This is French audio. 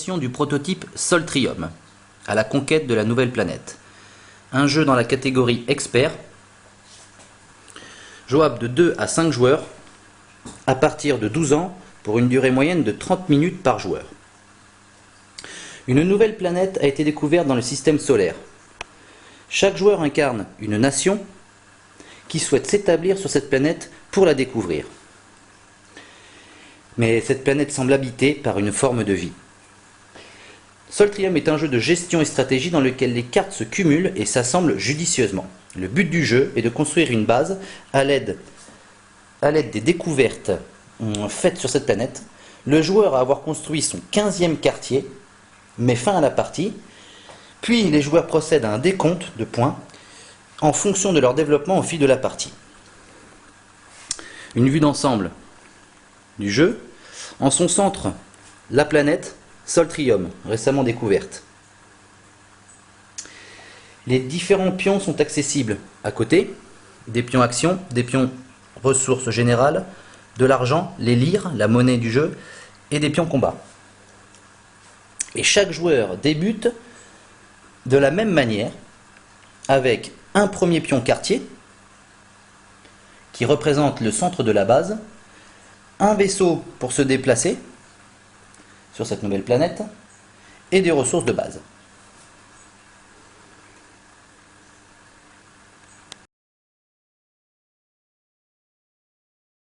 Du prototype Soltrium à la conquête de la nouvelle planète. Un jeu dans la catégorie expert, jouable de 2 à 5 joueurs à partir de 12 ans pour une durée moyenne de 30 minutes par joueur. Une nouvelle planète a été découverte dans le système solaire. Chaque joueur incarne une nation qui souhaite s'établir sur cette planète pour la découvrir. Mais cette planète semble habitée par une forme de vie. Soltrium est un jeu de gestion et stratégie dans lequel les cartes se cumulent et s'assemblent judicieusement. Le but du jeu est de construire une base à l'aide des découvertes faites sur cette planète. Le joueur à avoir construit son 15e quartier met fin à la partie, puis les joueurs procèdent à un décompte de points en fonction de leur développement au fil de la partie. Une vue d'ensemble du jeu. En son centre, la planète Soltrium, récemment découverte. Les différents pions sont accessibles à côté, des pions actions, des pions ressources générales, de l'argent, les lyres, la monnaie du jeu, et des pions combat. Et chaque joueur débute de la même manière, avec un premier pion quartier, qui représente le centre de la base, un vaisseau pour se déplacer sur cette nouvelle planète, et des ressources de base.